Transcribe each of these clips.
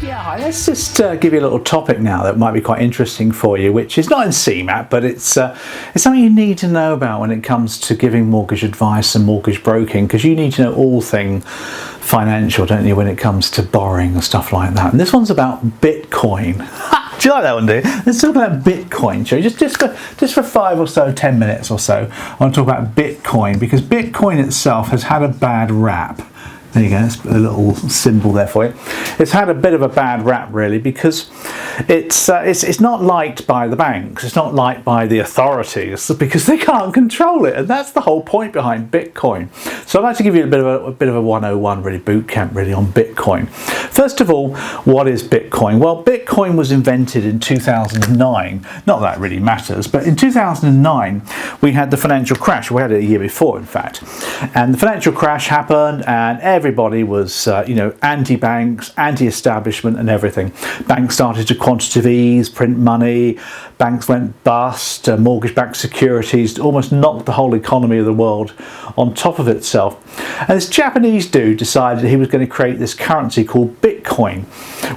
Yeah, hi, let's just give you a little topic now that might be quite interesting for you, which is not in CMAT, but it's something you need to know about when it comes to giving mortgage advice and mortgage broking, because you need to know all things financial, don't you, when it comes to borrowing and stuff like that. And this one's about Bitcoin. Do you like that one, do you? Let's talk about Bitcoin, shall we? Just for 5 or so, 10 minutes or so, I want to talk about Bitcoin, because Bitcoin itself has had a bad rap. There you go, that's a little symbol there for you. It's had a bit of a bad rap, really, because it's not liked by the banks, it's not liked by the authorities, because they can't control it, and that's the whole point behind Bitcoin. So I'd like to give you a bit of a 101 really, boot camp really on Bitcoin. First of all, what is Bitcoin? Well, Bitcoin was invented in 2009. Not that it really matters, but in 2009 we had the financial crash. We had it a year before, in fact, and the financial crash happened, and everybody was anti-banks, anti-establishment and everything. Banks started to quantitative ease, print money, banks went bust, mortgage-backed securities almost knocked the whole economy of the world on top of itself. And this Japanese dude decided he was going to create this currency called Bitcoin,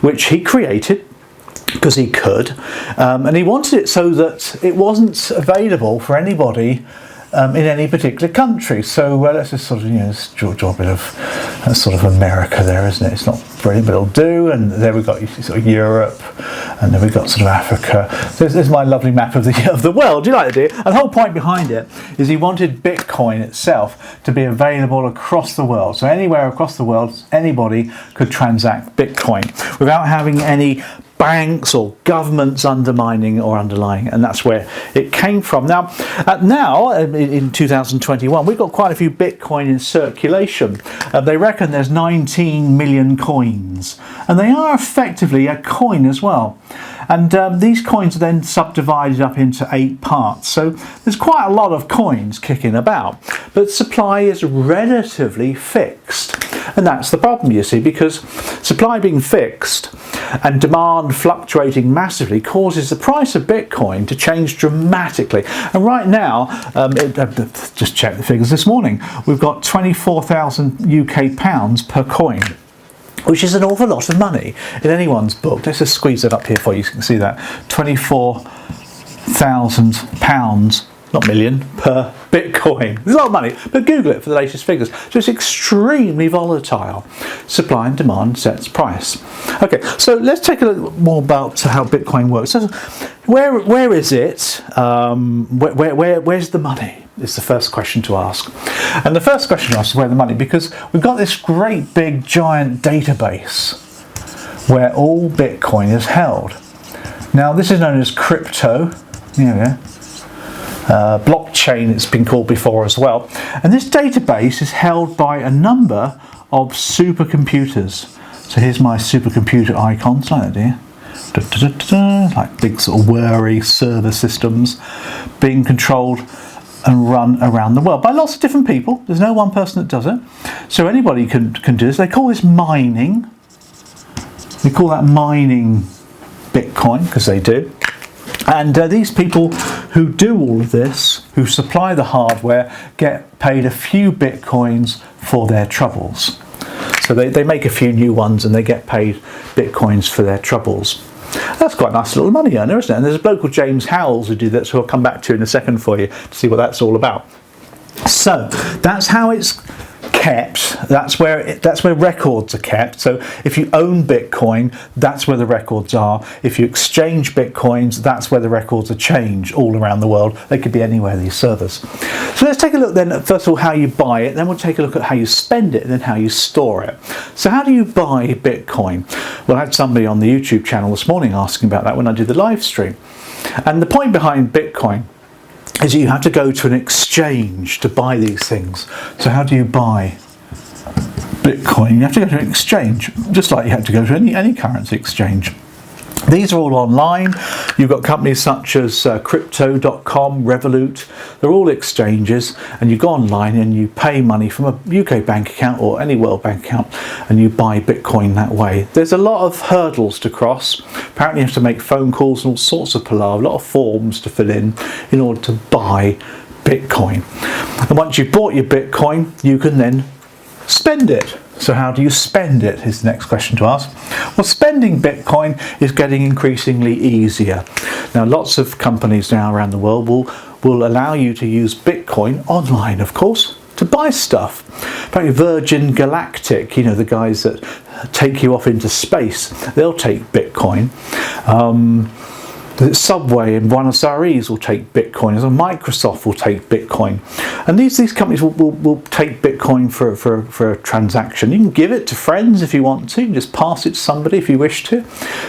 which he created because he could, and he wanted it so that it wasn't available for anybody in any particular country. So let's just sort of draw a bit of sort of America there, isn't it? It's not brilliant, but it'll do. And there we've got sort of Europe, and then we've got sort of Africa. So there's my lovely map of the world. Do you like the idea? And the whole point behind it is he wanted Bitcoin itself to be available across the world. So anywhere across the world, anybody could transact Bitcoin without having any banks or governments undermining or underlying, and that's where it came from. Now in 2021 we've got quite a few Bitcoin in circulation. They reckon there's 19 million coins, and they are effectively a coin as well. And these coins are then subdivided up into 8 parts. So there's quite a lot of coins kicking about, but supply is relatively fixed. And that's the problem, you see, because supply being fixed and demand fluctuating massively causes the price of Bitcoin to change dramatically. And right now, just checked the figures this morning, we've got 24,000 UK pounds per coin, which is an awful lot of money in anyone's book. Let's just squeeze it up here for you so you can see that. £24,000, not million, per Bitcoin. It's a lot of money, but Google it for the latest figures. So it's extremely volatile. Supply and demand sets price. Okay, so let's take a look more about how Bitcoin works. So where is it? Where's the money? Is the first question to ask. And the first question to ask is where the money, because we've got this great big giant database where all Bitcoin is held. Now this is known as crypto. Blockchain it's been called before as well, and this database is held by a number of supercomputers. So here's my supercomputer icons, like that, dear. Like big sort of whirry server systems being controlled and run around the world by lots of different people. There's no one person that does it, so anybody can do this. They call this mining. We call that mining Bitcoin, because they do. And these people who do all of this, who supply the hardware, get paid a few Bitcoins for their troubles. So they make a few new ones and they get paid Bitcoins for their troubles. That's quite a nice little money earner, isn't it? And there's a bloke called James Howells who did that, so I'll come back to in a second for you to see what that's all about. So that's how it's kept. That's where records are kept. So if you own Bitcoin, that's where the records are. If you exchange Bitcoins, that's where the records are changed all around the world. They could be anywhere, these servers. So let's take a look then at, first of all, how you buy it, then we'll take a look at how you spend it, and then how you store it. So how do you buy Bitcoin? Well, I had somebody on the YouTube channel this morning asking about that when I did the live stream. And the point behind Bitcoin is you have to go to an exchange to buy these things. So how do you buy Bitcoin? You have to go to an exchange, just like you have to go to any currency exchange. These are all online. You've got companies such as Crypto.com, Revolut. They're all exchanges, and you go online and you pay money from a UK bank account or any world bank account, and you buy Bitcoin that way. There's a lot of hurdles to cross. Apparently you have to make phone calls and all sorts of palaver, a lot of forms to fill in order to buy Bitcoin. And once you've bought your Bitcoin, you can then spend it. So how do you spend it is the next question to ask. Well, spending Bitcoin is getting increasingly easier. Now, lots of companies now around the world will allow you to use Bitcoin online, of course, to buy stuff. In fact, Virgin Galactic, the guys that take you off into space, they'll take Bitcoin. The Subway and Buenos Aires will take Bitcoin, so Microsoft will take Bitcoin. And these companies will take Bitcoin for a transaction. You can give it to friends if you want to, you can just pass it to somebody if you wish to.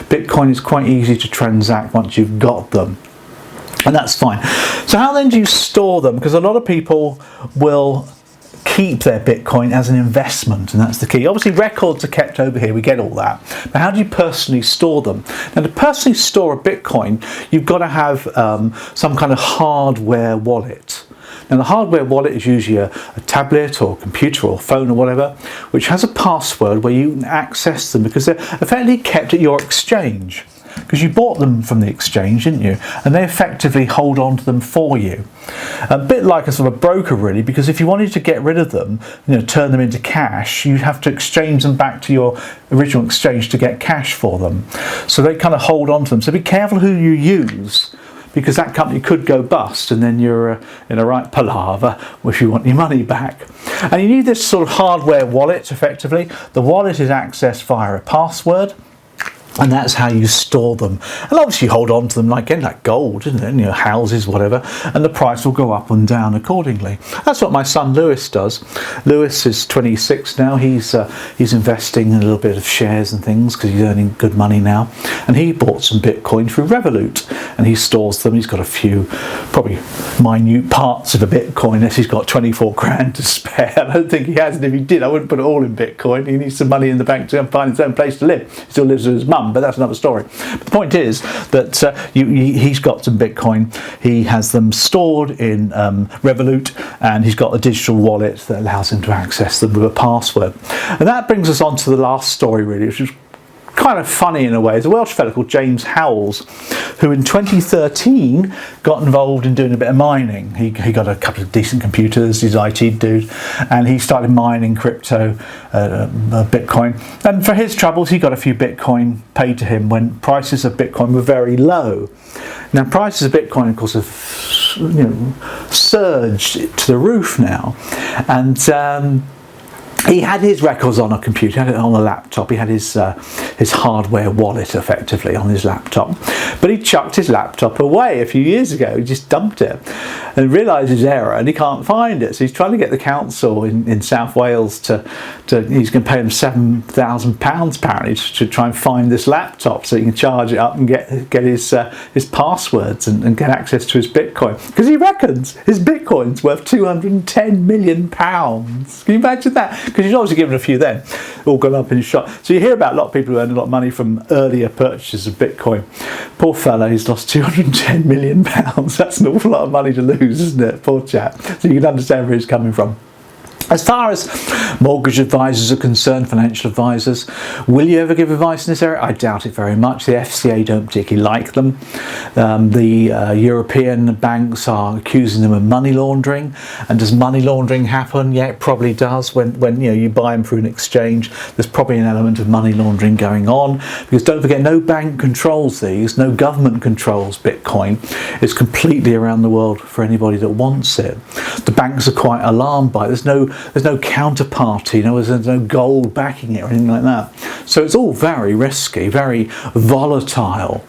Bitcoin is quite easy to transact once you've got them. And that's fine. So how then do you store them? Because a lot of people will keep their Bitcoin as an investment, and that's the key. Obviously records are kept over here, we get all that, but how do you personally store them? Now, to personally store a Bitcoin, you've got to have some kind of hardware wallet. Now, the hardware wallet is usually a tablet or computer or phone or whatever, which has a password where you can access them, because they're effectively kept at your exchange. Because you bought them from the exchange, didn't you? And they effectively hold on to them for you. A bit like a sort of broker, really, because if you wanted to get rid of them, turn them into cash, you'd have to exchange them back to your original exchange to get cash for them. So they kind of hold on to them. So be careful who you use, because that company could go bust, and then you're in a right palaver if you want your money back. And you need this sort of hardware wallet, effectively. The wallet is accessed via a password, and that's how you store them. And obviously you hold on to them like gold, isn't it? Houses, whatever, and the price will go up and down accordingly. That's what my son Lewis does. Lewis is 26 now. He's investing in a little bit of shares and things because he's earning good money now. And he bought some Bitcoin through Revolut, and he stores them. He's got a few, probably minute parts of a Bitcoin. He's got 24 grand to spare. I don't think he has, and if he did, I wouldn't put it all in Bitcoin. He needs some money in the bank to find his own place to live. He still lives with his mum, but that's another story. But the point is that he's got some Bitcoin. He has them stored in Revolut, and he's got a digital wallet that allows him to access them with a password. And that brings us on to the last story, really, which is kind of funny in a way. There's a Welsh fellow called James Howells, who in 2013 got involved in doing a bit of mining. He got a couple of decent computers, he's an IT dude, and he started mining crypto, Bitcoin. And for his troubles, he got a few Bitcoin paid to him when prices of Bitcoin were very low. Now, prices of Bitcoin, of course, have surged to the roof now, and he had his records on a computer, he had it on a laptop, he had his hardware wallet effectively on his laptop. But he chucked his laptop away a few years ago, he just dumped it and realised his error, and he can't find it. So he's trying to get the council in South Wales he's going to pay him £7,000 apparently to try and find this laptop so he can charge it up and get his passwords and get access to his Bitcoin. Because he reckons his Bitcoin's worth £210 million. Can you imagine that? Because he's obviously given a few then, all gone up in a shot. So you hear about a lot of people who earn a lot of money from earlier purchases of Bitcoin. Poor fella, he's lost £210 million. That's an awful lot of money to lose, isn't it? Poor chap. So you can understand where he's coming from. As far as mortgage advisors are concerned, financial advisors, will you ever give advice in this area? I doubt it very much. The FCA don't particularly like them. The European banks are accusing them of money laundering. And does money laundering happen? Yeah, it probably does. When you buy them through an exchange, there's probably an element of money laundering going on. Because don't forget, no bank controls these, no government controls Bitcoin. It's completely around the world for anybody that wants it. The banks are quite alarmed by it. There's no counterparty, there's no gold backing it or anything like that. So it's all very risky, very volatile.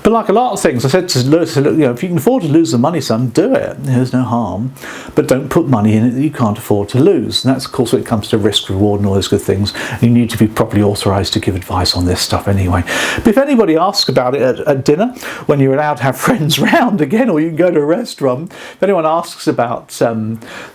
But like a lot of things, I said to Lewis, if you can afford to lose the money, son, do it. There's no harm. But don't put money in it that you can't afford to lose. And that's, of course, when it comes to risk, reward and all those good things. You need to be properly authorised to give advice on this stuff anyway. But if anybody asks about it at dinner, when you're allowed to have friends round again, or you can go to a restaurant, if anyone asks about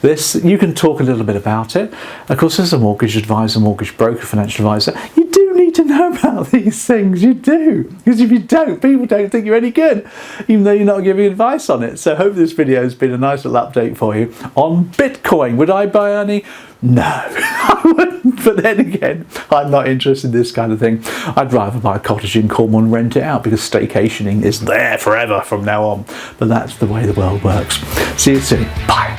this, you can talk a little bit about it. Of course, as a mortgage advisor, mortgage broker, financial advisor, you do need to know about these things. You do. Because if you don't, people don't think you're any good, even though you're not giving advice on it. So I hope this video has been a nice little update for you on Bitcoin. Would I buy any? No, I wouldn't. But then again, I'm not interested in this kind of thing. I'd rather buy a cottage in Cornwall and rent it out, because staycationing is there forever from now on. But that's the way the world works. See you soon. Bye.